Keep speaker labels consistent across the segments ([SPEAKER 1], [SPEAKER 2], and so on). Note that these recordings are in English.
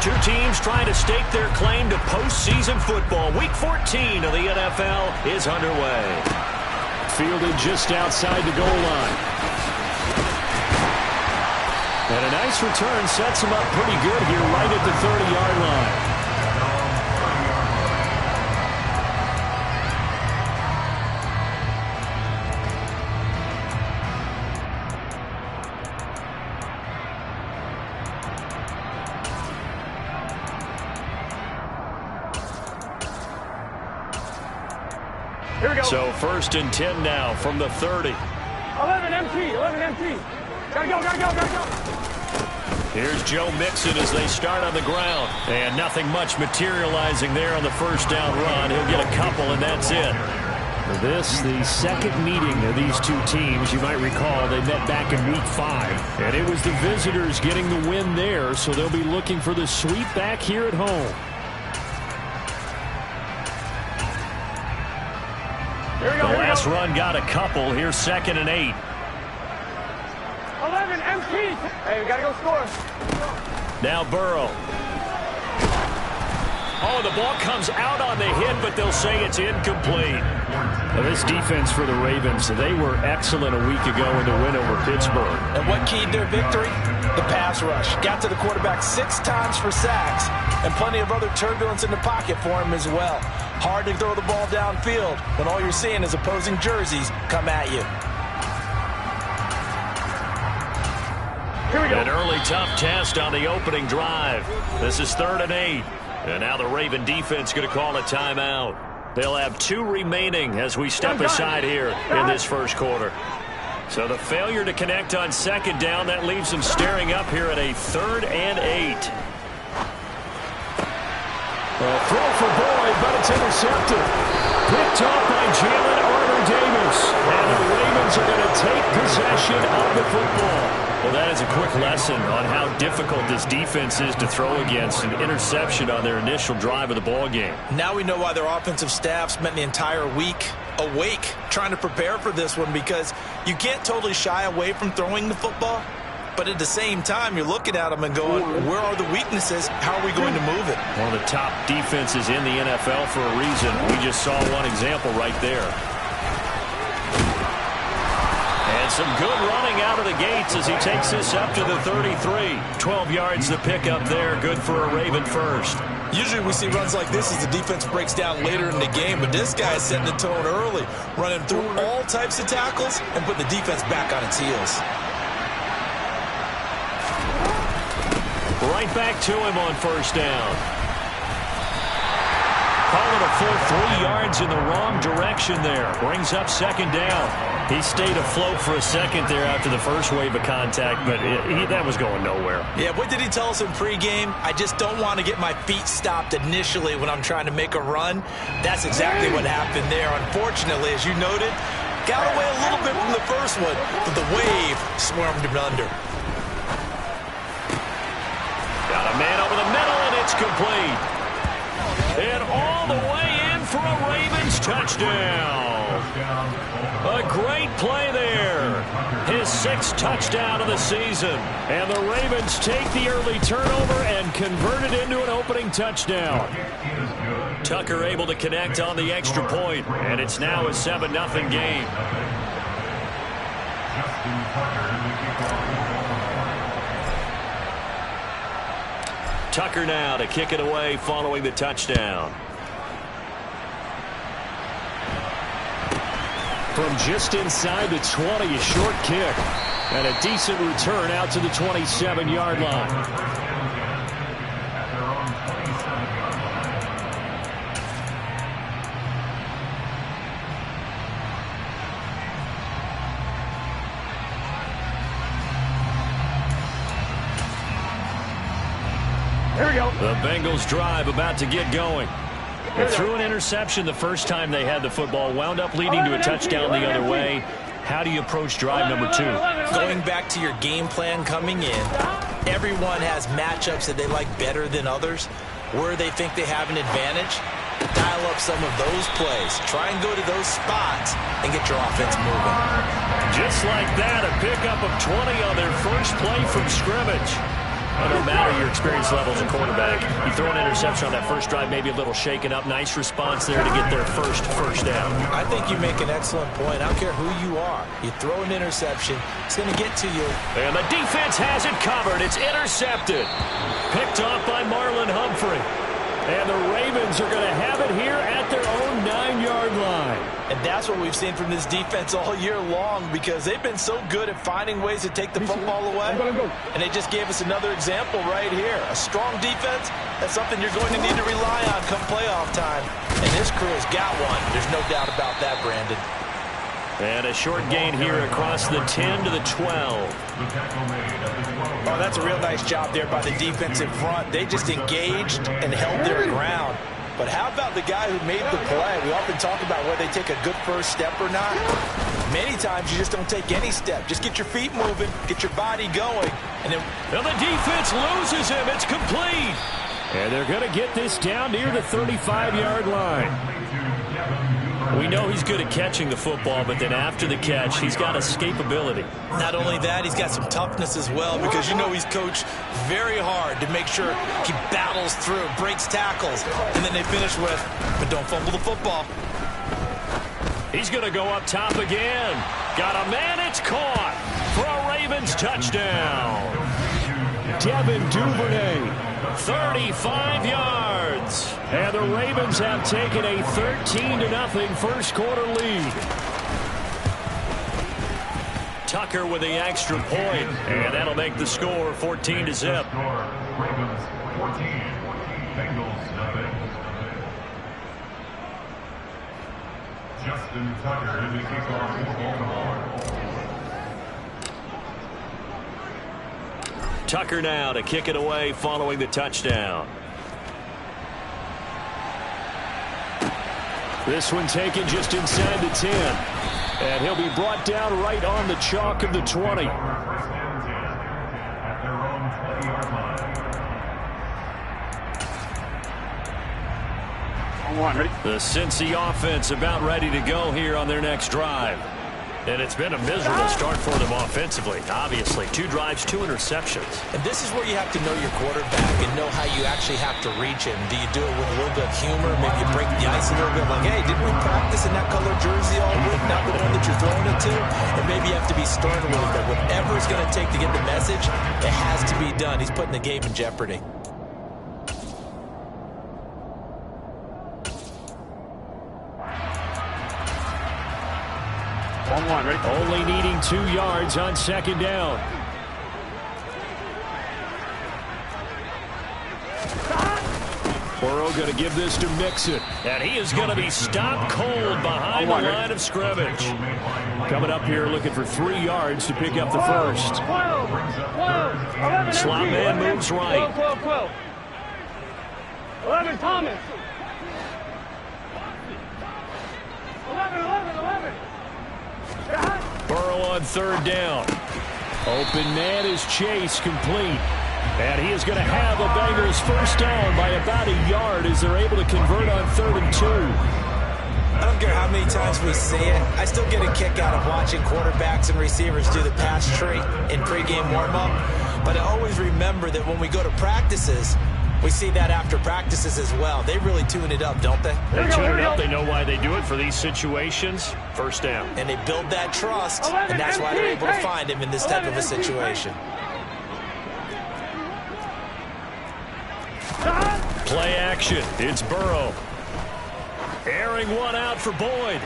[SPEAKER 1] Two teams trying to stake their claim to postseason football. Week 14 of the NFL is underway.
[SPEAKER 2] Fielded just outside the goal line. And a nice return sets him up pretty good here right at the 30-yard line.
[SPEAKER 1] Here we go. So 1st and 10 now from the 30.
[SPEAKER 3] 11 empty. Gotta go.
[SPEAKER 1] Here's Joe Mixon as they start on the ground. And nothing much materializing there on the first down run. He'll get a couple, and that's it.
[SPEAKER 2] This, the second meeting of these two teams. You might recall they met back in Week 5. And it was the visitors getting the win there, so they'll be looking for the sweep back here at home.
[SPEAKER 1] The last run got a couple. Here's 2nd and 8.
[SPEAKER 3] 11 empty. Hey, we gotta go score.
[SPEAKER 1] Now Burrow. Oh, the ball comes out on the hit, but they'll say it's incomplete.
[SPEAKER 2] Now this defense for the Ravens, they were excellent a week ago in the win over Pittsburgh.
[SPEAKER 4] And what keyed their victory? The pass rush. Got to the quarterback 6 times for sacks, and plenty of other turbulence in the pocket for him as well. Hard to throw the ball downfield when all you're seeing is opposing jerseys come at you.
[SPEAKER 3] Here we go.
[SPEAKER 1] An early tough test on the opening drive. This is 3rd and 8. And now the Raven defense going to call a timeout. They'll have 2 remaining as we step aside here in this first quarter. So the failure to connect on 2nd down, that leaves them staring up here at a 3rd and 8.
[SPEAKER 2] A throw for Boyd, but it's intercepted. Picked off by Jalen Armour-Davis. And the Ravens are going to take possession of the football.
[SPEAKER 1] Well, that is a quick lesson on how difficult this defense is to throw against. An interception on their initial drive of the ball game.
[SPEAKER 4] Now we know why their offensive staff spent the entire week awake trying to prepare for this one, because you can't totally shy away from throwing the football. But at the same time, you're looking at them and going, where are the weaknesses? How are we going to move it?
[SPEAKER 1] One of the top defenses in the NFL for a reason. We just saw one example right there. And some good running out of the gates as he takes this up to the 33. 12 yards to pick up there. Good for a Raven first.
[SPEAKER 4] Usually we see runs like this as the defense breaks down later in the game, but this guy is setting the tone early, running through all types of tackles and putting the defense back on its heels.
[SPEAKER 1] Right back to him on 1st down. Call it a full 3 yards in the wrong direction there. Brings up 2nd down. He stayed afloat for a second there after the first wave of contact, but that was going nowhere.
[SPEAKER 4] Yeah, what did he tell us in pregame? I just don't want to get my feet stopped initially when I'm trying to make a run. That's exactly what happened there. Unfortunately, as you noted, got away a little bit from the first one, but the wave swarmed him under.
[SPEAKER 1] Got a man over the middle, and it's complete. And all the way in for a Ravens touchdown. A great play there. His 6th touchdown of the season. And the Ravens take the early turnover and convert it into an opening touchdown. Tucker able to connect on the extra point, and it's now a 7-0 game. Tucker now to kick it away following the touchdown.
[SPEAKER 2] From just inside the 20, a short kick. And a decent return out to the 27-yard line.
[SPEAKER 3] Here we go.
[SPEAKER 1] The Bengals drive about to get going. They threw an interception the first time they had the football, wound up leading to a touchdown the other way. How do you approach drive number 2?
[SPEAKER 4] Going back to your game plan coming in, everyone has matchups that they like better than others. Where they think they have an advantage, dial up some of those plays. Try and go to those spots and get your offense moving.
[SPEAKER 1] Just like that, a pickup of 20 on their first play from scrimmage.
[SPEAKER 2] No matter your experience level as a quarterback, you throw an interception on that first drive, maybe a little shaken up. Nice response there to get their first down.
[SPEAKER 4] I think you make an excellent point. I don't care who you are. You throw an interception, it's going to get to you.
[SPEAKER 1] And the defense has it covered. It's intercepted. Picked off by Marlon Humphrey. And the Ravens are going to have it here at their own 9-yard line.
[SPEAKER 4] And that's what we've seen from this defense all year long, because they've been so good at finding ways to take the football away. And they just gave us another example right here. A strong defense, that's something you're going to need to rely on come playoff time. And this crew has got one. There's no doubt about that, Brandon.
[SPEAKER 1] And a short gain here across the 10 to the 12.
[SPEAKER 4] Oh, that's a real nice job there by the defense in front. They just engaged and held their ground. But how about the guy who made the play? We often talk about whether they take a good first step or not. Many times you just don't take any step. Just get your feet moving, get your body going. And
[SPEAKER 1] the defense loses him. It's complete.
[SPEAKER 2] And they're going to get this down near the 35-yard line. We know he's good at catching the football, but then after the catch, he's got escapability.
[SPEAKER 4] Not only that, he's got some toughness as well, because you know he's coached very hard to make sure he battles through, breaks tackles, and then they finish with, but don't fumble the football.
[SPEAKER 1] He's going to go up top again. Got a man, it's caught for a Ravens touchdown.
[SPEAKER 2] Devin Duvernay.
[SPEAKER 1] 35 yards.
[SPEAKER 2] And the Ravens have taken a 13-0 first quarter lead.
[SPEAKER 1] Tucker with the extra point, and that'll make the score 14-0.
[SPEAKER 5] Ravens 14, Bengals nothing. Justin Tucker in the kickoff for Baltimore.
[SPEAKER 1] Tucker now to kick it away following the touchdown.
[SPEAKER 2] This one taken just inside the 10. And he'll be brought down right on the chalk of the 20.
[SPEAKER 1] The Cincy offense about ready to go here on their next drive. And it's been a miserable start for them offensively, obviously. 2 drives, 2 interceptions.
[SPEAKER 4] And this is where you have to know your quarterback and know how you actually have to reach him. Do you do it with a little bit of humor? Maybe you break the ice a little bit, like, hey, didn't we practice in that color jersey all week, not the one that you're throwing it to? And maybe you have to be stern a little bit. Whatever it's going to take to get the message, it has to be done. He's putting the game in jeopardy.
[SPEAKER 2] Only needing 2 yards on second down. Burrow going to give this to Mixon.
[SPEAKER 1] And he is going to be stopped cold behind the line of scrimmage.
[SPEAKER 2] Coming up here looking for 3 yards to pick up the first.
[SPEAKER 3] 12, 11,
[SPEAKER 1] Slot man moves right.
[SPEAKER 3] 12. 11, Thomas. 11.
[SPEAKER 2] Burrow on third down. Open man is Chase, complete. And he is going to have a Bengals first down by about a yard as they're able to convert on 3rd and 2.
[SPEAKER 4] I don't care how many times we see it. I still get a kick out of watching quarterbacks and receivers do the pass tree in pregame warm-up. But I always remember that when we go to practices, we see that after practices as well. They really tune it up, don't they?
[SPEAKER 2] They tune it up. They know why they do it for these situations. First down.
[SPEAKER 4] And they build that trust, and that's why they're able to find him in this type of a situation.
[SPEAKER 1] Play action. It's Burrow. Airing one out for Boyd.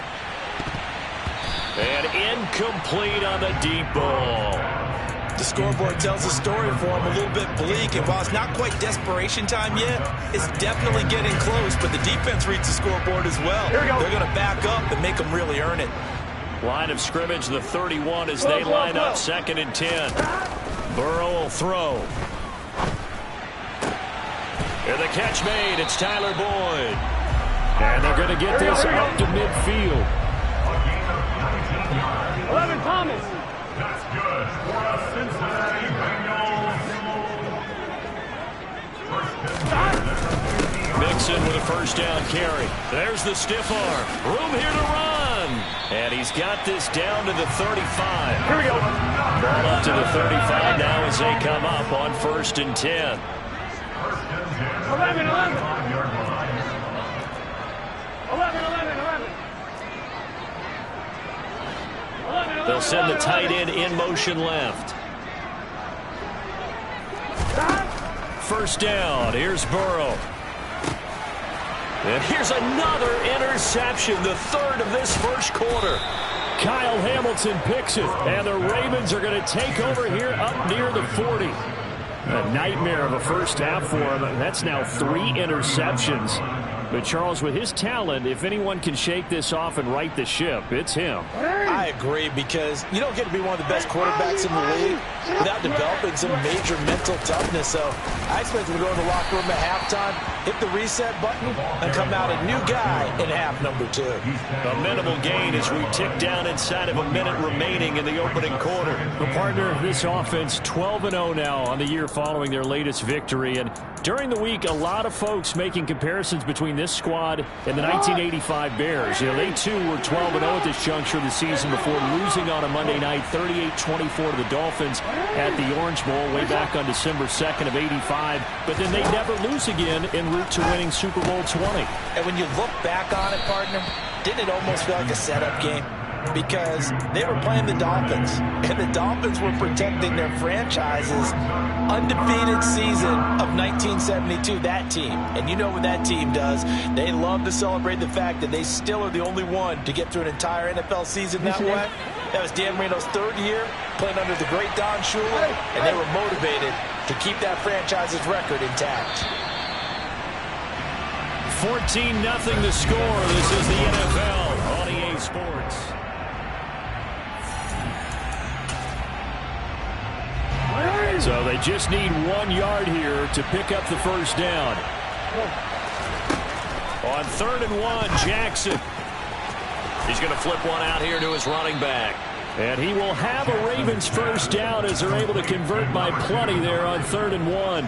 [SPEAKER 1] And incomplete on the deep ball.
[SPEAKER 4] The scoreboard tells a story for him, a little bit bleak, and while it's not quite desperation time yet, it's definitely getting close, but the defense reads the scoreboard as well. They're going to back up and make them really earn it.
[SPEAKER 1] Line of scrimmage, the 31 as they line up 2nd and 10. Burrow will throw. And the catch made, it's Tyler Boyd.
[SPEAKER 2] And they're going to get this up to midfield.
[SPEAKER 3] 11, Thomas.
[SPEAKER 5] That's good for a Cincinnati Bengals.
[SPEAKER 1] Mixon with a first down carry. There's the stiff arm. Room here to run. And he's got this down to the 35.
[SPEAKER 3] Here we go.
[SPEAKER 1] Ball up to the 35 now as they come up on 1st and 10.
[SPEAKER 3] 11.
[SPEAKER 1] They'll send the tight end in motion left. 1st down. Here's Burrow. And here's another interception, the 3rd of this 1st quarter.
[SPEAKER 2] Kyle Hamilton picks it, and the Ravens are going to take over here up near the 40. A nightmare of a 1st half for him, and that's now 3 interceptions. But Charles, with his talent, if anyone can shake this off and right the ship, it's him.
[SPEAKER 4] I agree, because you don't get to be one of the best quarterbacks in the league without developing some major mental toughness. So I expect him to go in the locker room at halftime, hit the reset button, and come out a new guy in half number 2.
[SPEAKER 1] A minimal gain as we tick down inside of a minute remaining in the opening quarter.
[SPEAKER 2] The partner, this offense 12-0 now on the year following their latest victory. And during the week, a lot of folks making comparisons between this squad and the 1985 Bears. You know, they too were 12-0 at this juncture of the season before losing on a Monday night 38-24 to the Dolphins at the Orange Bowl way back on December 2nd of 85. But then they never lose again en route to winning Super Bowl 20.
[SPEAKER 4] And when you look back on it, partner, didn't it almost feel like a setup game? Because they were playing the Dolphins, and the Dolphins were protecting their franchise's undefeated season of 1972, that team. And you know what that team does. They love to celebrate the fact that they still are the only one to get through an entire NFL season that way. That was Dan Marino's 3rd year playing under the great Don Shula, and they were motivated to keep that franchise's record intact.
[SPEAKER 1] 14-0 the score. This is the NFL on EA Sports.
[SPEAKER 2] So they just need 1 yard here to pick up the 1st down.
[SPEAKER 1] On 3rd and 1, Jackson. He's going to flip one out here to his running back.
[SPEAKER 2] And he will have a Ravens 1st down as they're able to convert by plenty there on 3rd and 1.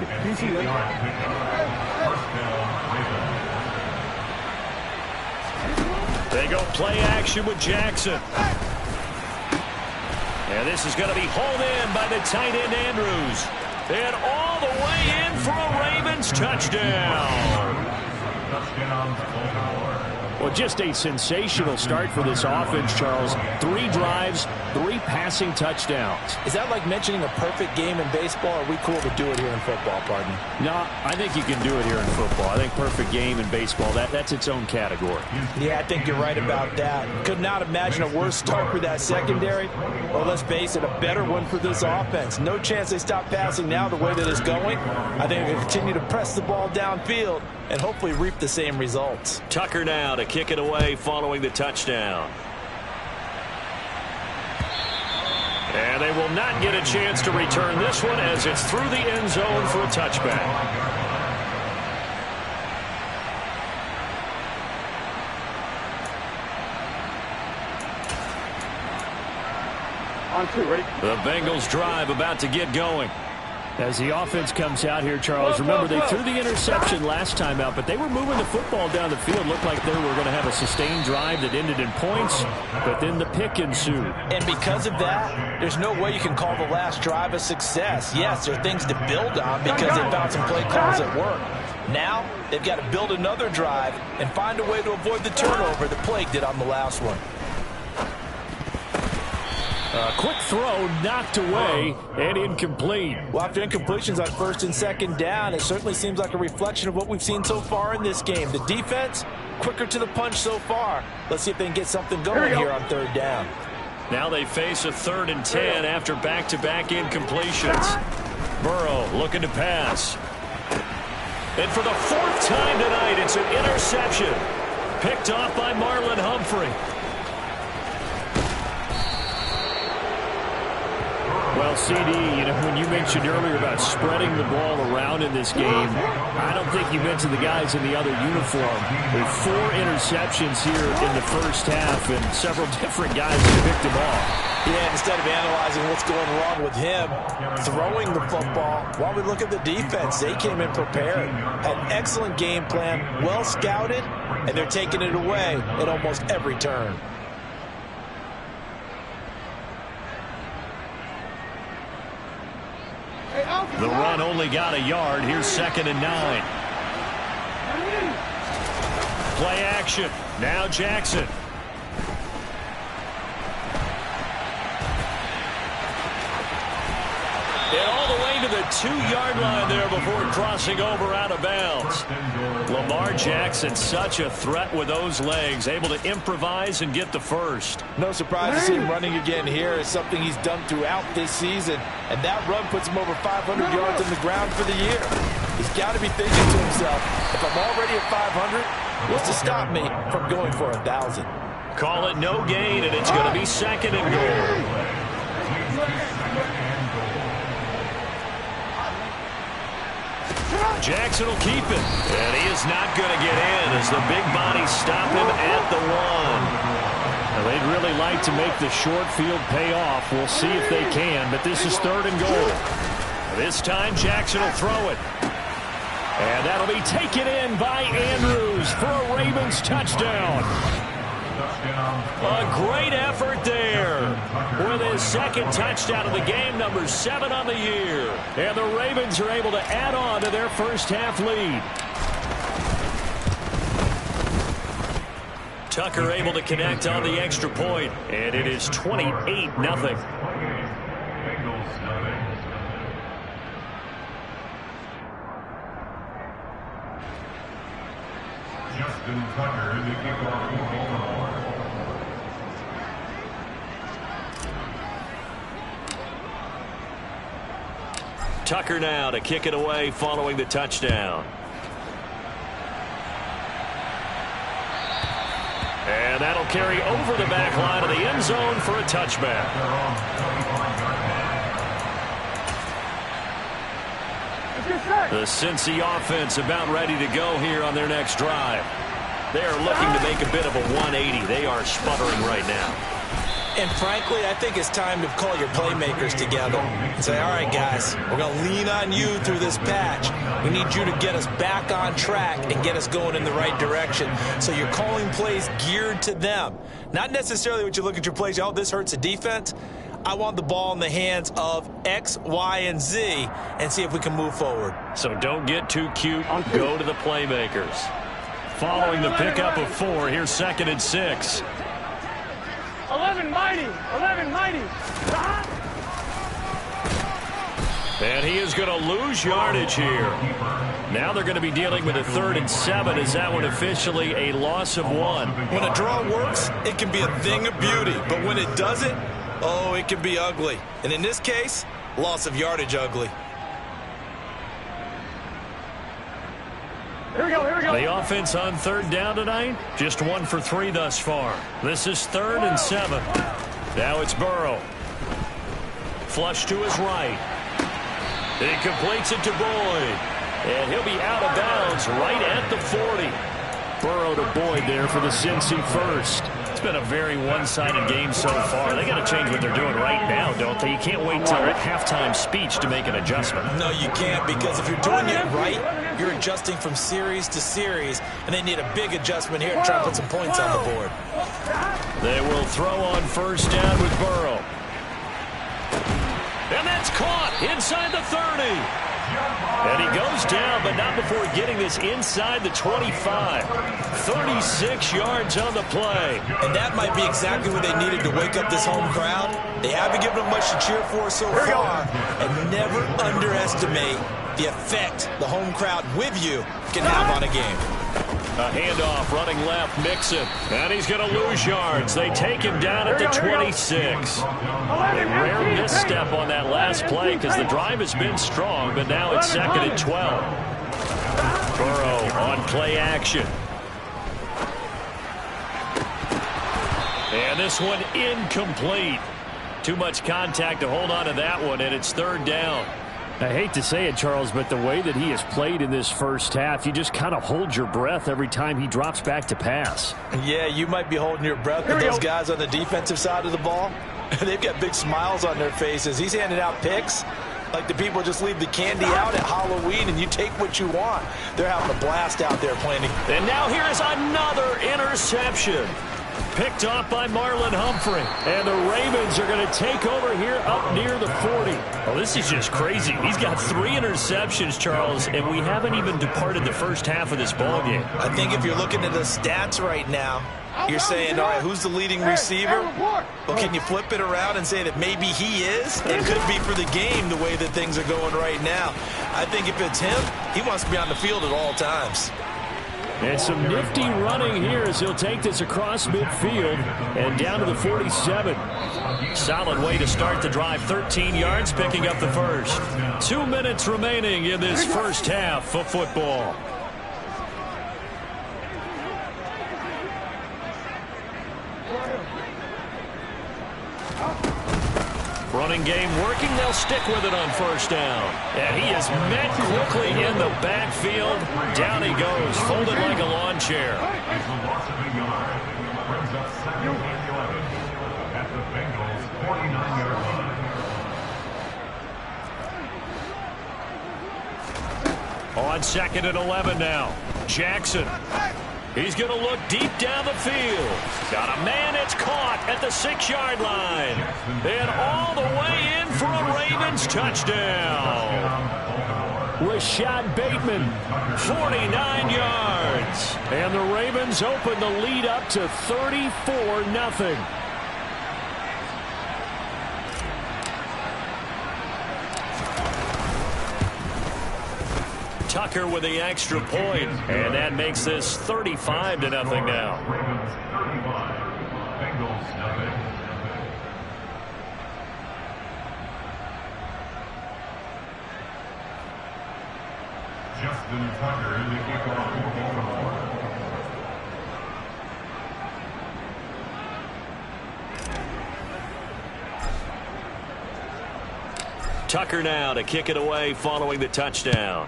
[SPEAKER 1] They go play action with Jackson. And this is going to be hauled in by the tight end Andrews. And all the way in for a Ravens touchdown.
[SPEAKER 2] Well, just a sensational start for this offense, Charles. 3 drives, 3 passing touchdowns.
[SPEAKER 4] Is that like mentioning a perfect game in baseball, or are we cool to do it here in football, partner?
[SPEAKER 2] No, I think you can do it here in football. I think perfect game in baseball, that's its own category.
[SPEAKER 4] Yeah, I think you're right about that. Could not imagine a worse start for that secondary. Well, let's face it, a better one for this offense. No chance they stop passing now the way that it's going. I think they continue to press the ball downfield and hopefully reap the same results.
[SPEAKER 1] Tucker now to kick it away following the touchdown. And they will not get a chance to return this one as it's through the end zone for a touchback.
[SPEAKER 3] On 2, ready?
[SPEAKER 1] The Bengals drive about to get going.
[SPEAKER 2] As the offense comes out here, Charles, remember they threw the interception last time out, but they were moving the football down the field. Looked like they were going to have a sustained drive that ended in points, but then the pick ensued.
[SPEAKER 4] And because of that, there's no way you can call the last drive a success. Yes, there are things to build on because they found some play calls that work. Now, they've got to build another drive and find a way to avoid the turnover that plagued it on the last one.
[SPEAKER 2] A quick throw knocked away and incomplete.
[SPEAKER 4] Well, after incompletions on 1st and 2nd down, it certainly seems like a reflection of what we've seen so far in this game. The defense, quicker to the punch so far. Let's see if they can get something going here on 3rd down.
[SPEAKER 1] Now they face a 3rd and 10 after back-to-back incompletions. Burrow looking to pass. And for the 4th time tonight, it's an interception. Picked off by Marlon Humphrey.
[SPEAKER 2] Well, CD, you know, when you mentioned earlier about spreading the ball around in this game, I don't think you mentioned the guys in the other uniform. With 4 interceptions here in the 1st half, and several different guys have picked them off.
[SPEAKER 4] Yeah, instead of analyzing what's going wrong with him throwing the football, while we look at the defense, they came in prepared, had an excellent game plan, well scouted, and they're taking it away at almost every turn.
[SPEAKER 1] The run only got a yard. Here's 2nd and 9. Play action. Now Jackson. And all the way to the 2-yard line there before crossing over out of bounds. Lamar Jackson, such a threat with those legs, able to improvise and get the first.
[SPEAKER 4] No surprise to see him running again here. It's something he's done throughout this season. And that run puts him over 500 yards on the ground for the year. He's got to be thinking to himself, if I'm already at 500, what's to stop me from going for 1,000?
[SPEAKER 1] Call it no gain, and it's going to be 2nd and goal. Jackson will keep it, and he is not going to get in as the big bodies stop him at the 1.
[SPEAKER 2] Now, they'd really like to make the short field pay off. We'll see if they can, but this is 3rd and goal.
[SPEAKER 1] This time Jackson will throw it. And that'll be taken in by Andrews for a Ravens touchdown. A great effort there with his 2nd touchdown of the game, number 7 on the year. And the Ravens are able to add on to their first half lead. Tucker able to connect on the extra point, and it is 28-0.
[SPEAKER 5] Justin Tucker, the kickoff for Baltimore.
[SPEAKER 1] Tucker now to kick it away following the touchdown. And that'll carry over the back line of the end zone for a touchback. The Cincy offense about ready to go here on their next drive. They are looking to make a bit of a 180. They are sputtering right now.
[SPEAKER 4] And frankly, I think it's time to call your playmakers together and say, all right, guys, we're going to lean on you through this patch. We need you to get us back on track and get us going in the right direction. So you're calling plays geared to them. Not necessarily what you look at your plays, oh, this hurts the defense. I want the ball in the hands of X, Y, and Z and see if we can move forward.
[SPEAKER 1] So don't get too cute. Go to the playmakers. Following the pickup of 4, here's 2nd and 6.
[SPEAKER 3] 11 mighty. 11 mighty.
[SPEAKER 1] And he is going to lose yardage here. Now they're going to be dealing with a 3rd and 7. Is that one officially a loss of 1?
[SPEAKER 4] When a draw works, it can be a thing of beauty. But when it doesn't, oh, it can be ugly. And in this case, loss of yardage ugly.
[SPEAKER 3] Here we go, here we go.
[SPEAKER 1] The offense on 3rd down tonight, just 1 for 3 thus far. This is 3rd and 7. Now it's Burrow. Flush to his right. He completes it to Boyd. And he'll be out of bounds right at the 40.
[SPEAKER 2] Burrow to Boyd there for the Cincy first.
[SPEAKER 1] It's been a very one-sided game so far. They got to change what they're doing right now, don't they? You can't wait till halftime speech to make an adjustment.
[SPEAKER 4] No, you can't, because if you're doing it right, you're adjusting from series to series, and they need a big adjustment here to try to put some points on the board.
[SPEAKER 1] They will throw on 1st down with Burrow. And that's caught inside the 30. And he goes down, but not before getting this inside the 25. 36 yards on the play.
[SPEAKER 4] And that might be exactly what they needed to wake up this home crowd. They haven't given them much to cheer for so far. And never underestimate the effect the home crowd with you can have on a game.
[SPEAKER 1] A handoff, running left, Mixon. And he's going to lose yards. They take him down at the 26. A rare misstep on that last play because the drive has been strong, but now it's 2nd and 12. Burrow on play action. And this one incomplete. Too much contact to hold on to that one, and it's 3rd down.
[SPEAKER 2] I hate to say it, Charles, but the way that he has played in this first half, you just kind of hold your breath every time he drops back to pass.
[SPEAKER 4] Yeah, you might be holding your breath, but those guys on the defensive side of the ball, they've got big smiles on their faces. He's handing out picks like the people just leave the candy out at Halloween and you take what you want. They're having a blast out there playing.
[SPEAKER 1] And now here is another interception. Picked off by Marlon Humphrey. And the Ravens are going to take over here up near the 40. Well,
[SPEAKER 2] This is just crazy. He's got 3 interceptions, Charles, and we haven't even departed the first half of this ballgame.
[SPEAKER 4] I think if you're looking at the stats right now, you're saying, all right, who's the leading receiver? Well, can you flip it around and say that maybe he is? It could be for the game the way that things are going right now. I think if it's him, he wants to be on the field at all times.
[SPEAKER 2] And some nifty running here as he'll take this across midfield and down to the 47. Solid way to start the drive. 13 yards, picking up the first. 2 minutes remaining in this first half of football. Running game working. They'll stick with it on first down. And he is met quickly in the backfield. Down he goes, folded like a lawn chair. On 2nd and 11 now. Jackson. He's going to look deep down the field. Got a man, it's caught at the 6-yard line. And all the way in for a Ravens touchdown. Rashad Bateman, 49 yards. And the Ravens open the lead up to 34-0. Tucker with the extra point, and that makes this 35-0 now.
[SPEAKER 5] Justin Tucker in the kickoff.
[SPEAKER 1] Tucker now to kick it away following the touchdown.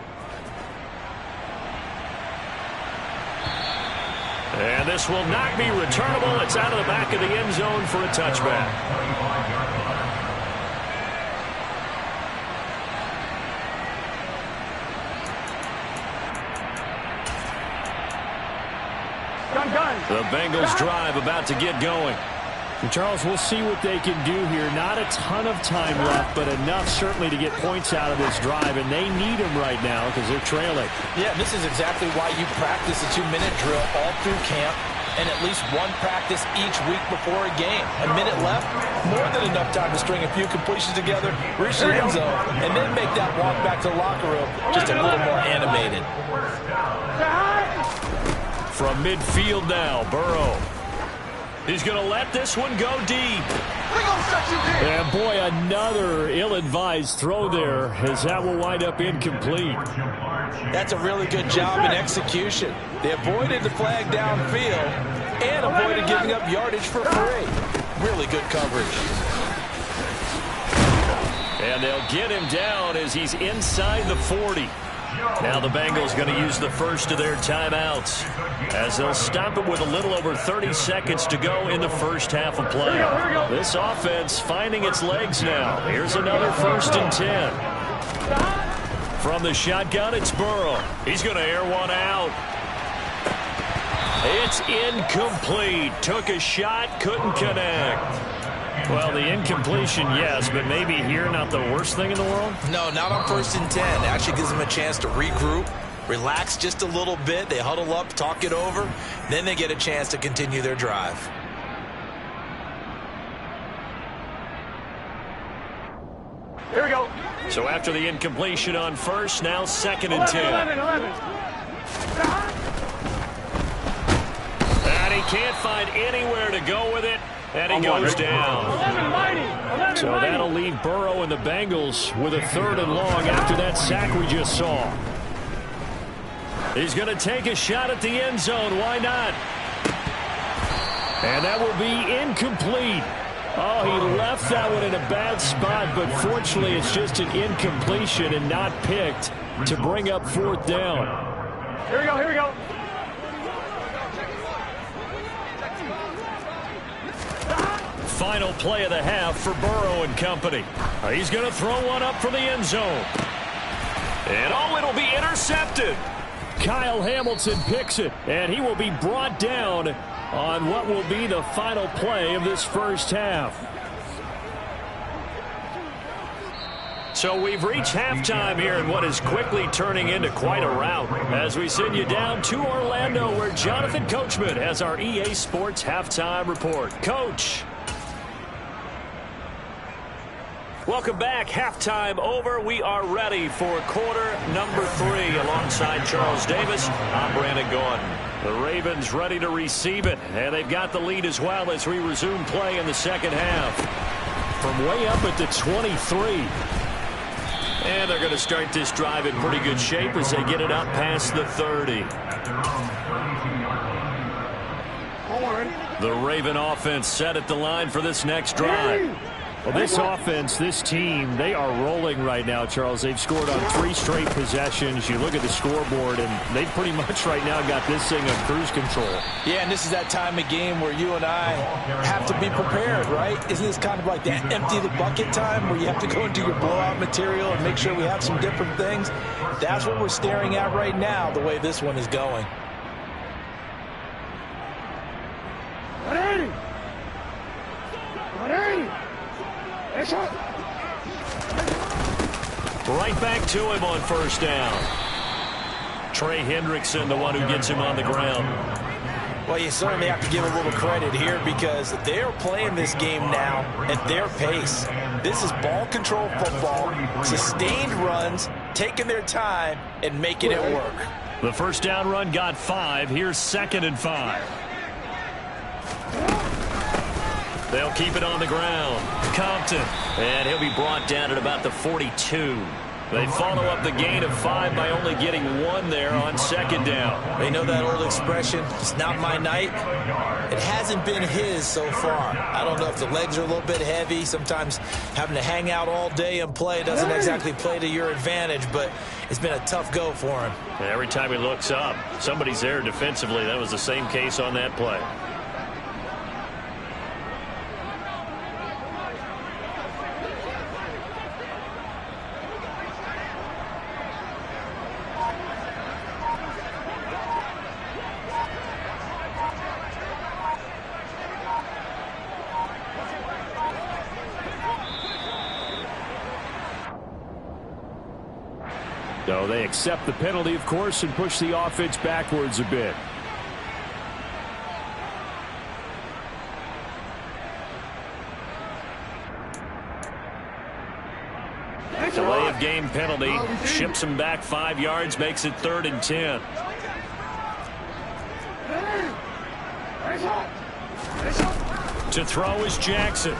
[SPEAKER 1] And this will not be returnable. It's out of the back of the end zone for a touchback. The Bengals drive about to get going.
[SPEAKER 2] And Charles, we'll see what they can do here. Not a ton of time left, but enough certainly to get points out of this drive, and they need them right now because they're trailing.
[SPEAKER 4] Yeah, this is exactly why you practice a 2-minute drill all through camp and at least one practice each week before a game. A minute left, more than enough time to string a few completions together, reach the end zone, and then make that walk back to the locker room just a little more animated.
[SPEAKER 1] From midfield now, Burrow. He's going to let this one go deep.
[SPEAKER 2] And boy, another ill-advised throw there as that will wind up incomplete.
[SPEAKER 4] That's a really good job in execution. They avoided the flag downfield and avoided giving up yardage for free. Really good coverage.
[SPEAKER 1] And they'll get him down as he's inside the 40. Now the Bengals going to use the first of their timeouts as they'll stop it with a little over 30 seconds to go in the first half of play. This offense finding its legs now. Here's another 1st and 10. From the shotgun, it's Burrow. He's going to air one out. It's incomplete. Took a shot, couldn't connect. Well, the incompletion, yes, but maybe here not the worst thing in the world?
[SPEAKER 4] No, not on 1st and 10. Actually gives them a chance to regroup, relax just a little bit. They huddle up, talk it over. Then they get a chance to continue their drive.
[SPEAKER 3] Here we go.
[SPEAKER 1] So after the incompletion on first, now 2nd and 10.
[SPEAKER 3] 11.
[SPEAKER 1] And he can't find anywhere to go with it. And he goes down.
[SPEAKER 3] 11
[SPEAKER 2] So that'll leave Burrow and the Bengals with a 3rd and long after that sack we just saw.
[SPEAKER 1] He's going to take a shot at the end zone. Why not?
[SPEAKER 2] And that will be incomplete. Oh, he left that one in a bad spot, but fortunately it's just an incompletion and not picked to bring up 4th down.
[SPEAKER 3] Here we go, here we go.
[SPEAKER 1] Final play of the half for Burrow and company. He's going to throw one up from the end zone. And oh, it'll be intercepted.
[SPEAKER 2] Kyle Hamilton picks it, and he will be brought down on what will be the final play of this first half. So we've reached halftime here in what is quickly turning into quite a rout as we send you down to Orlando where Jonathan Coachman has our EA Sports halftime report. Coach. Welcome back. Halftime over. We are ready for quarter number 3 alongside Charles Davis. I'm Brandon Gordon. The Ravens ready to receive it, and they've got the lead as well as we resume play in the second half. From way up at the 23. And they're going to start this drive in pretty good shape as they get it up past the 30. The Raven offense set at the line for this next drive. Well, this offense, this team, they are rolling right now, Charles. They've scored on 3 straight possessions. You look at the scoreboard, and they pretty much right now got this thing on cruise control.
[SPEAKER 4] Yeah, and this is that time of game where you and I have to be prepared, right? Isn't this kind of like that empty the bucket time where you have to go into your blowout material and make sure we have some different things? That's what we're staring at right now, the way this one is going.
[SPEAKER 2] Right back to him on first down. Trey Hendrickson, the one who gets him on the ground.
[SPEAKER 4] Well, you certainly have to give a little credit here because they're playing this game now at their pace. This is ball control football, sustained runs, taking their time and making it work.
[SPEAKER 2] The first down run got 5. Here's 2nd and 5. They'll keep it on the ground. Compton. And he'll be brought down at about the 42. They follow up the gain of 5 by only getting 1 there on 2nd down.
[SPEAKER 4] They know that old expression, it's not my night. It hasn't been his so far. I don't know if the legs are a little bit heavy. Sometimes having to hang out all day and play doesn't exactly play to your advantage, but it's been a tough go for him.
[SPEAKER 2] And every time he looks up, somebody's there defensively. That was the same case on that play. So they accept the penalty, of course, and push the offense backwards a bit. Delay of game penalty. Ships him back 5 yards, makes it 3rd and 10. To throw is Jackson.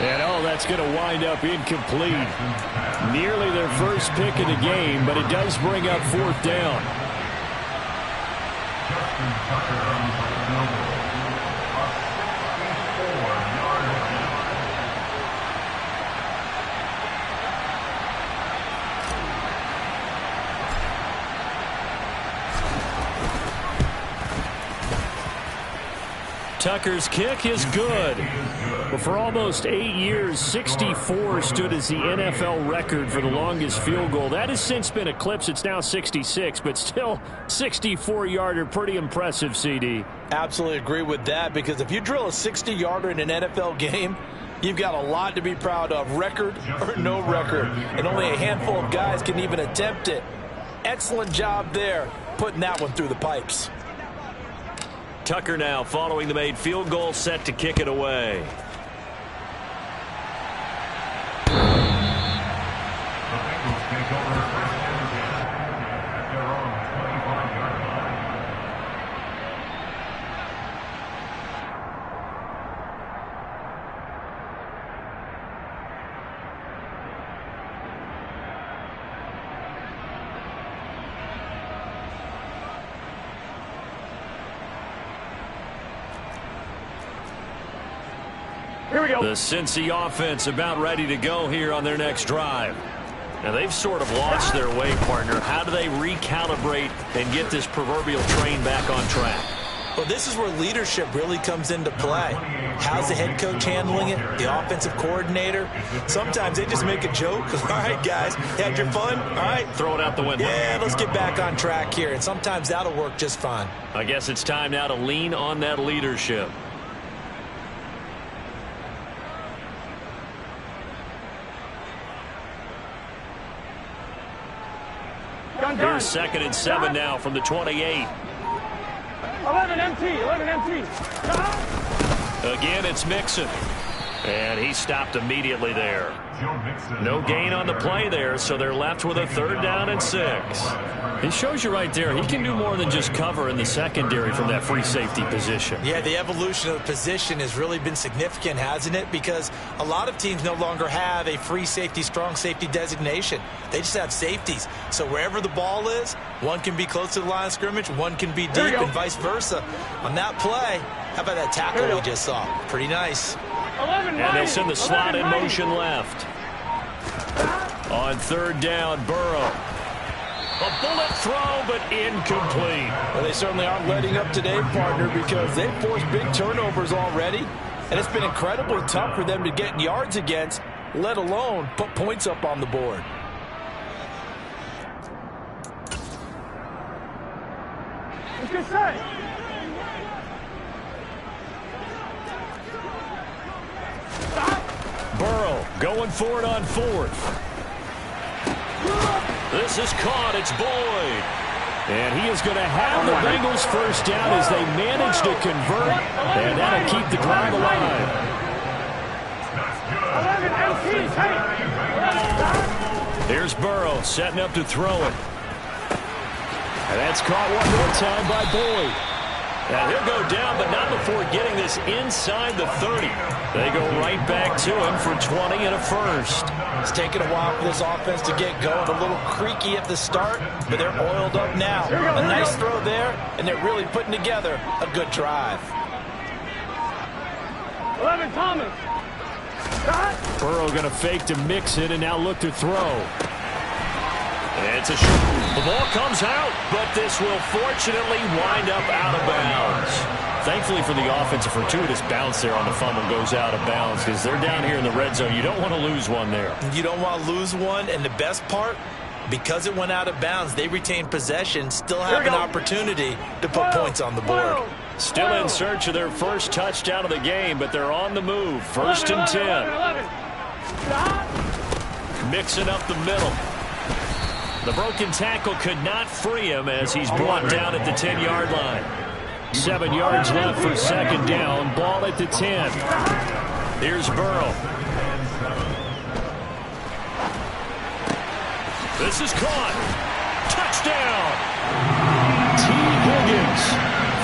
[SPEAKER 2] And, oh, that's going to wind up incomplete. Nearly their first pick of the game, but it does bring up 4th down. Tucker's kick is good. But for almost 8 years, 64 stood as the NFL record for the longest field goal. That has since been eclipsed. It's now 66, but still 64-yarder. Pretty impressive, CD.
[SPEAKER 4] Absolutely agree with that, because if you drill a 60-yarder in an NFL game, you've got a lot to be proud of, record or no record. And only a handful of guys can even attempt it. Excellent job there, putting that one through the pipes.
[SPEAKER 2] Tucker now following the made field goal, set to kick it away.
[SPEAKER 3] Here we go.
[SPEAKER 2] The Cincy offense about ready to go here on their next drive. Now, they've sort of lost their way, partner. How do they recalibrate and get this proverbial train back on track?
[SPEAKER 4] Well, this is where leadership really comes into play. How's the head coach handling it? The offensive coordinator? Sometimes they just make a joke. All right, guys, had your fun? All right.
[SPEAKER 2] Throw it out the window.
[SPEAKER 4] Yeah, let's get back on track here. And sometimes that'll work just fine.
[SPEAKER 2] I guess it's time now to lean on that leadership.
[SPEAKER 1] Here's 2nd and 7 now from the 28.
[SPEAKER 3] 11 MT, 11 MT.
[SPEAKER 1] Again, it's Mixon. And he stopped immediately there. No gain on the play there, so they're left with a 3rd down and 6.
[SPEAKER 2] It shows you right there, he can do more than just cover in the secondary from that free safety position.
[SPEAKER 4] Yeah, the evolution of the position has really been significant, hasn't it? Because a lot of teams no longer have a free safety, strong safety designation. They just have safeties. So wherever the ball is, one can be close to the line of scrimmage, one can be deep, and vice versa. On that play, how about that tackle we just saw? Pretty nice.
[SPEAKER 1] And they'll send the slot in motion left. On 3rd down, Burrow. A bullet throw, but incomplete.
[SPEAKER 6] Well, they certainly aren't letting up today, partner, because they've forced big turnovers already, and it's been incredibly tough for them to get yards against, let alone put points up on the board.
[SPEAKER 3] It's good set.
[SPEAKER 1] Burrow going for it on 4th. This is caught. It's Boyd.
[SPEAKER 2] And he is going to have the Bengals first down as they manage to convert, and that'll keep the drive alive.
[SPEAKER 3] 11 MT,
[SPEAKER 1] Here's Burrow setting up to throw it. And that's caught one more time by Boyd. And he'll go down, but not before getting this inside the 30. They go right back to him for 20 and a first.
[SPEAKER 6] It's taken a while for this offense to get going. A little creaky at the start, but they're oiled up now. A nice throw there, and they're really putting together a good drive.
[SPEAKER 3] 11 Thomas.
[SPEAKER 2] Burrow going to fake to mix it and now look to throw.
[SPEAKER 1] It's a short. The ball comes out, but this will fortunately wind up out of bounds. Thankfully for the offense, a fortuitous bounce there on the fumble goes out of bounds because they're down here in the red zone. You don't want to lose one there.
[SPEAKER 4] You don't want to lose one, and the best part, because it went out of bounds, they retained possession, still have an opportunity to put points on the board.
[SPEAKER 1] Still in search of their first touchdown of the game, but they're on the move. 1st and 10. Mixing up the middle. The broken tackle could not free him as he's brought down at the 10-yard line. 7 yards left for 2nd down. Ball at the 10. Here's Burrow. This is caught. Touchdown. T. Higgins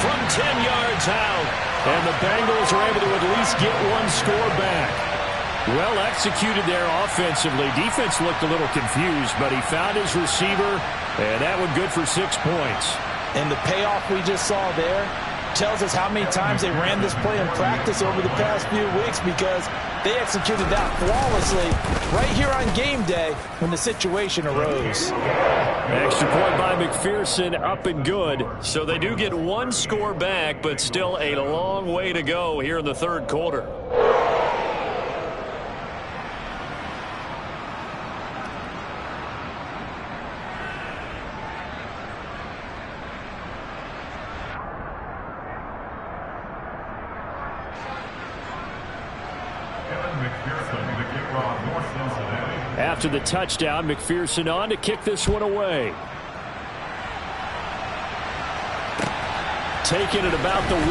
[SPEAKER 1] from 10 yards out. And the Bengals are able to at least get one score back. Well executed there offensively. Defense looked a little confused, but he found his receiver, and that one good for 6 points.
[SPEAKER 6] And the payoff we just saw there tells us how many times they ran this play in practice over the past few weeks, because they executed that flawlessly right here on game day when the situation arose.
[SPEAKER 1] Extra point by McPherson, up and good. So they do get one score back, but still a long way to go here in the 3rd quarter. After the touchdown, McPherson on to kick this one away. Taking it about the 1.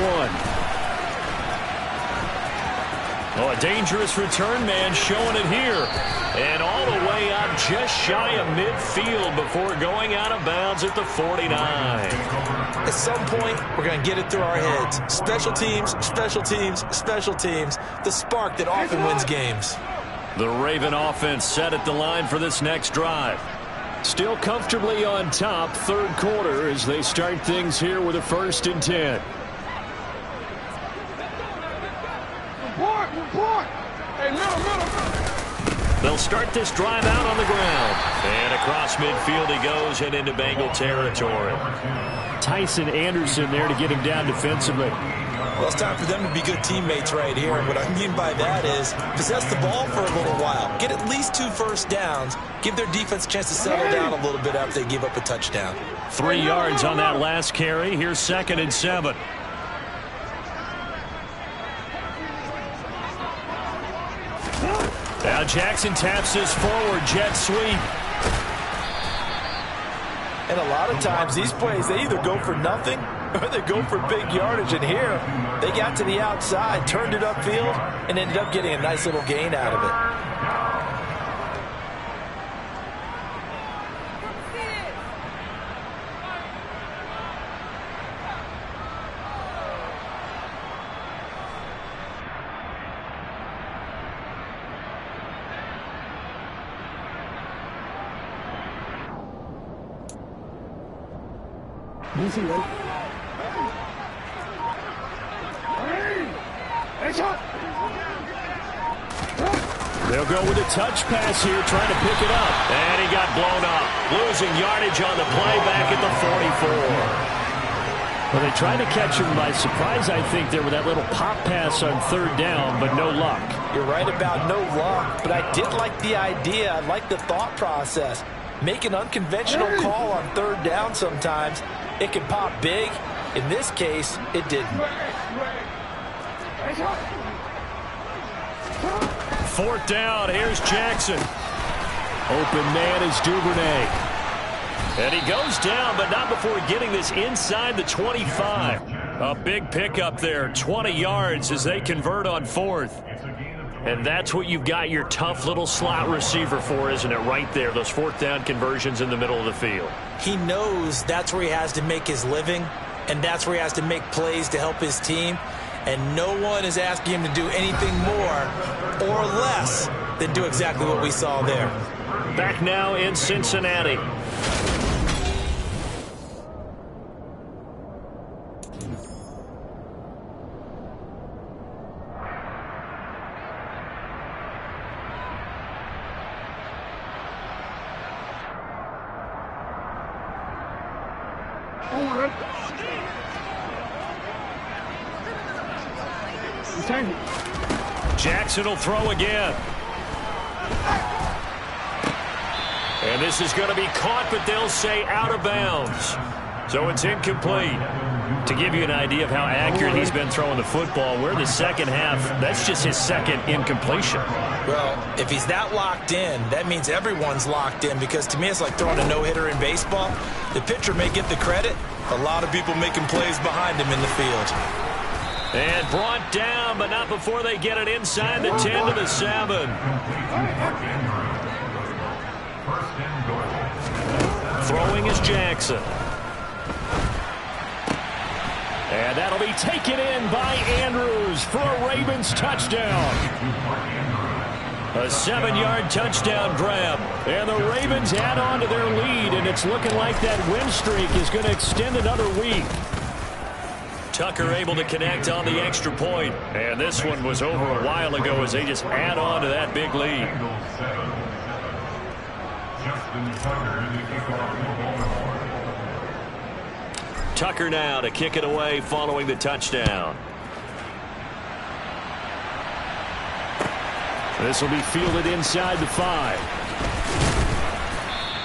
[SPEAKER 1] Oh, a dangerous return man showing it here. And all the way up just shy of midfield before going out of bounds at the 49.
[SPEAKER 4] At some point, we're going to get it through our heads. Special teams, special teams, special teams. The spark that often wins games.
[SPEAKER 1] The Raven offense set at the line for this next drive. Still comfortably on top, 3rd quarter as they start things here with a 1st and 10.
[SPEAKER 3] Report. Hey, middle.
[SPEAKER 1] They'll start this drive out on the ground. And across midfield he goes and into Bengal territory.
[SPEAKER 2] Tyson Anderson there to get him down defensively.
[SPEAKER 4] Well, it's time for them to be good teammates right here. And what I mean by that is possess the ball for a little while. Get at least 2 first downs. Give their defense a chance to settle down a little bit after they give up a touchdown.
[SPEAKER 1] 3 yards on that last carry. Here's 2nd and 7. Now Jackson taps this forward jet sweep.
[SPEAKER 6] And a lot of times these plays, they either go for nothing or they go for big yardage. And here, they got to the outside, turned it upfield, and ended up getting a nice little gain out of it.
[SPEAKER 3] Easy, right?
[SPEAKER 2] They'll go with a touch pass here, trying to pick it up.
[SPEAKER 1] And he got blown up. Losing yardage on the play back at the 44.
[SPEAKER 2] Well, they tried to catch him by surprise, I think, there with that little pop pass on third down, but no luck.
[SPEAKER 6] You're right about no luck, but I did like the idea. I like the thought process. Make an unconventional call on third down sometimes. It can pop big. In this case, it didn't.
[SPEAKER 1] Fourth down. Here's Jackson.
[SPEAKER 2] Open man is Duvernay.
[SPEAKER 1] And he goes down, but not before getting this inside the 25. A big pickup there, 20 yards as they convert on fourth. And that's what you've got your tough little slot receiver for, isn't it? Right there, those fourth down conversions in the middle of the field.
[SPEAKER 4] He knows that's where he has to make his living, and that's where he has to make plays to help his team. And no one is asking him to do anything more or less than do exactly what we saw there.
[SPEAKER 1] Back now in Cincinnati. Jackson will throw again. And this is going to be caught, but they'll say out of bounds. So it's incomplete. To give you an idea of how accurate he's been throwing the football, we're in the second half. That's just his second incompletion.
[SPEAKER 4] Well, if he's that locked in, that means everyone's locked in, because to me it's like throwing a no-hitter in baseball. The pitcher may get the credit. A lot of people making plays behind him in the field.
[SPEAKER 1] And brought down, but not before they get it inside the 10 to the 7. Throwing is Jackson. And that'll be taken in by Andrews for a Ravens touchdown. A 7-yard touchdown grab. And the Ravens add on to their lead, and it's looking like that win streak is going to extend another week. Tucker able to connect on the extra point. And this one was over a while ago as they just add on to that big lead. Tucker now to kick it away following the touchdown. This will be fielded inside the 5.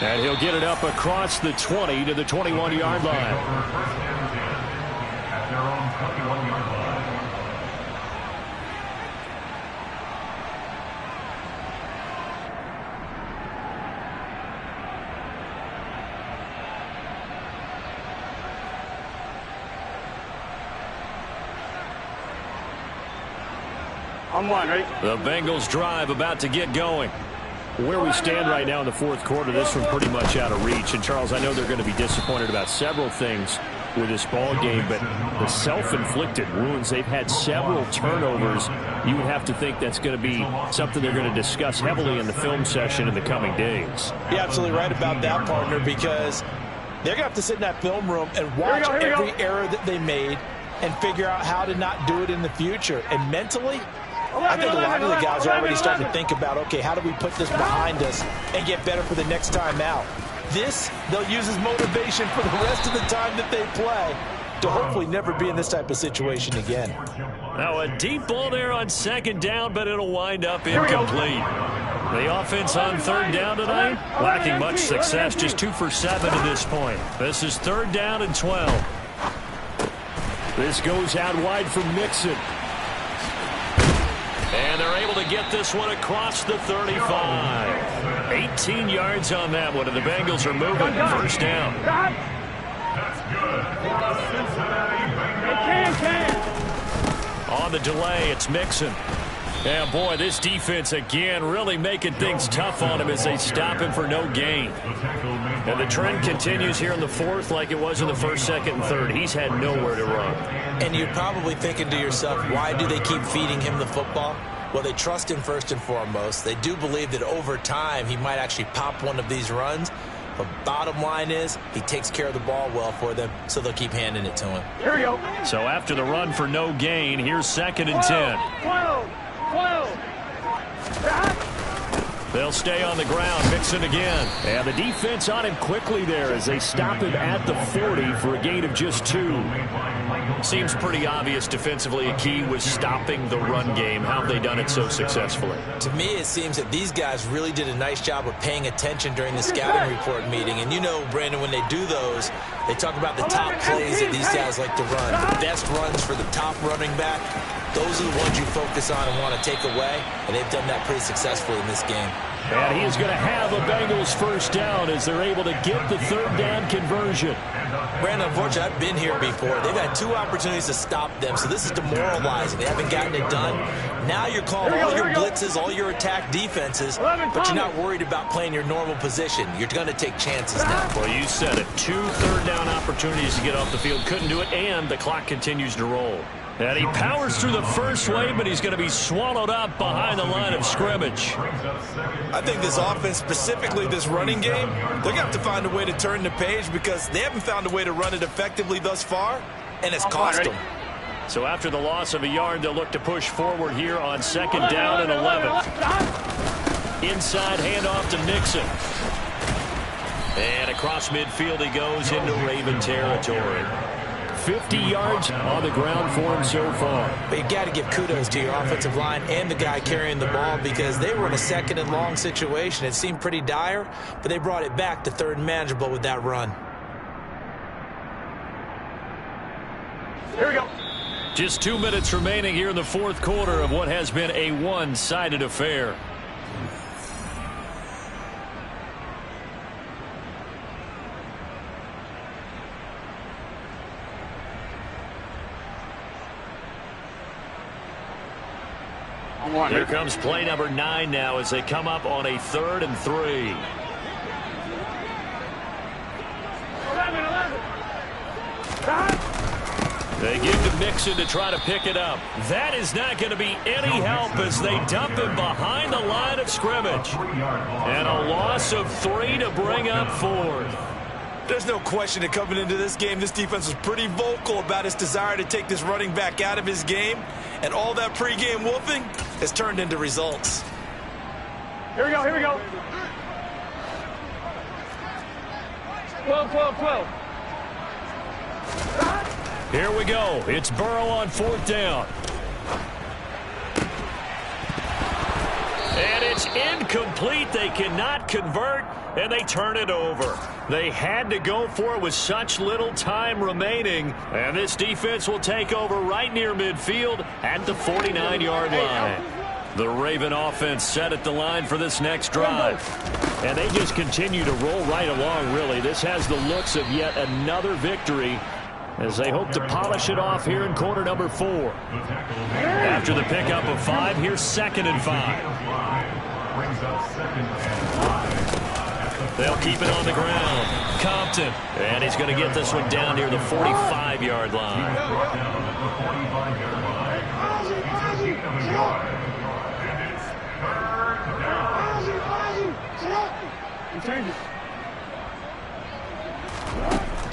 [SPEAKER 1] And he'll get it up across the 20 to the 21-yard line.
[SPEAKER 3] On one, right?
[SPEAKER 1] The Bengals drive about to get going.
[SPEAKER 2] Where we stand right now in the fourth quarter, this one pretty much out of reach. And, Charles, I know they're going to be disappointed about several things with this ball game, but the self-inflicted wounds, they've had several turnovers. You would have to think that's going to be something they're going to discuss heavily in the film session in the coming days.
[SPEAKER 6] You're absolutely right about that, partner, because they're going to have to sit in that film room and watch every error that they made and figure out how to not do it in the future. And mentally, I think a lot of the guys are already starting to think about, okay, how do we put this behind us and get better for the next time out? This, they'll use as motivation for the rest of the time that they play to hopefully never be in this type of situation again.
[SPEAKER 1] Now a deep ball there on second down, but it'll wind up incomplete. The offense on third down tonight, lacking much success, just 2 for 7 to this point. This is third down and 12.
[SPEAKER 2] This goes out wide for Mixon.
[SPEAKER 1] And they're they're able to get this one across the 35. 18 yards on that one, and the Bengals are moving. First down.
[SPEAKER 5] That's good for the Cincinnati Bengals.
[SPEAKER 1] On the delay, it's Mixon. Yeah, boy, this defense again really making things tough on him as they stop him for no gain. And the trend continues here in the fourth like it was in the first, second, and third. He's had nowhere to run.
[SPEAKER 4] And you're probably thinking to yourself, why do they keep feeding him the football? Well, they trust him first and foremost. They do believe that over time he might actually pop one of these runs. But bottom line is he takes care of the ball well for them, so they'll keep handing it to him.
[SPEAKER 3] Here we go.
[SPEAKER 1] So after the run for no gain, here's 2nd and 10.
[SPEAKER 3] 12.
[SPEAKER 1] They'll stay on the ground. Mixon again. And the defense on him quickly there as they stop him at the 40 for a gain of just 2. Seems pretty obvious defensively a key was stopping the run game. How have they done it so successfully?
[SPEAKER 4] To me, it seems that these guys really did a nice job of paying attention during the scouting report meeting. And you know, Brandon, when they do those, they talk about the top plays that these guys like to run. The best runs for the top running back. Those are the ones you focus on and want to take away, and they've done that pretty successfully in this game.
[SPEAKER 1] And he is going to have a Bengals first down as they're able to get the third down conversion.
[SPEAKER 4] Brandon, unfortunately, I've been here before. They've had 2 opportunities to stop them, so this is demoralizing. They haven't gotten it done. Now you're calling all your blitzes, all your attack defenses, but you're not worried about playing your normal position. You're going to take chances now.
[SPEAKER 1] Well, you said it. 2 third down opportunities to get off the field. Couldn't do it, and the clock continues to roll. And he powers through the first wave, but he's going to be swallowed up behind the line of scrimmage.
[SPEAKER 4] I think this offense, specifically this running game, they're going to have to find a way to turn the page because they haven't found a way to run it effectively thus far, and it's cost them.
[SPEAKER 1] So after the loss of a yard, they'll look to push forward here on 2nd down and 11. Inside handoff to Mixon. And across midfield he goes into Raven territory. 50 yards on the ground for him so far.
[SPEAKER 4] But you got to give kudos to your offensive line and the guy carrying the ball because they were in a 2nd and long situation. It seemed pretty dire, but they brought it back to 3rd and manageable with that run.
[SPEAKER 3] Here we go.
[SPEAKER 1] Just 2 minutes remaining here in the fourth quarter of what has been a one-sided affair. Here comes play number 9 now as they come up on a 3rd and 3.
[SPEAKER 3] 11.
[SPEAKER 1] They give to Mixon to try to pick it up. That is not going to be any help as they dump him behind the line of scrimmage. And a loss of 3 to bring up 4th.
[SPEAKER 4] There's no question that coming into this game, this defense was pretty vocal about its desire to take this running back out of his game. And all that pregame wolfing has turned into results.
[SPEAKER 3] Here we go, here we go. 12.
[SPEAKER 1] Here we go. It's Burrow on 4th down. And it's incomplete. They cannot convert, and they turn it over. They had to go for it with such little time remaining. And this defense will take over right near midfield at the 49-yard line. The Raven offense set at the line for this next drive. And they just continue to roll right along, really. This has the looks of yet another victory as they hope to polish it off here in quarter number 4. After the pickup of 5, here's 2nd and 5. They'll keep it on the ground. Compton. And he's going to get this one down near the 45-yard line.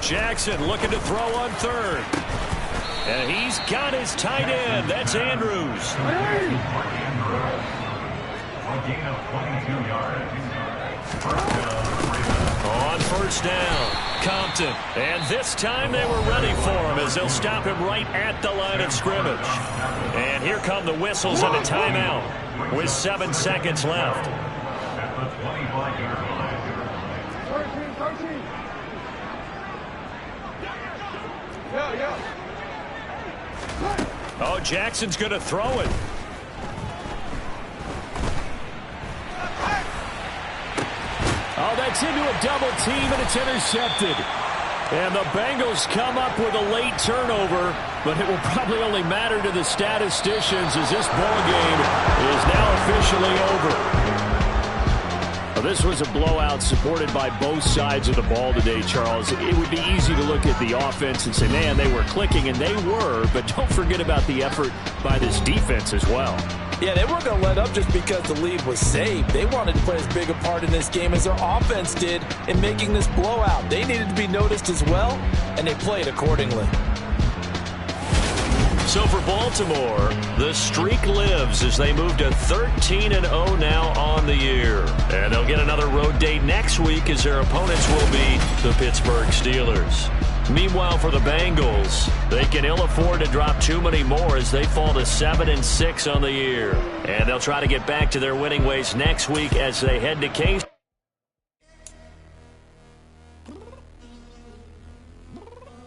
[SPEAKER 1] Jackson looking to throw on 3rd. And he's got his tight end. That's Andrews. On 1st down, Compton. And this time they were ready for him as they'll stop him right at the line of scrimmage. And here come the whistles and a timeout with 7 seconds left.
[SPEAKER 3] 13.
[SPEAKER 1] Oh, Jackson's going to throw it.
[SPEAKER 2] gets into a double team, and it's intercepted. And the Bengals come up with a late turnover, but it will probably only matter to the statisticians as this ball game is now officially over. Well, this was a blowout supported by both sides of the ball today, Charles. It would be easy to look at the offense and say, man, they were clicking, and they were, but don't forget about the effort by this defense as well.
[SPEAKER 6] Yeah, they weren't going to let up just because the lead was saved. They wanted to play as big a part in this game as their offense did in making this blowout. They needed to be noticed as well, and they played accordingly.
[SPEAKER 1] So for Baltimore, the streak lives as they move to 13-0 now on the year. And they'll get another road date next week as their opponents will be the Pittsburgh Steelers. Meanwhile, for the Bengals, they can ill afford to drop too many more as they fall to 7-6 on the year. And they'll try to get back to their winning ways next week as they head to Case.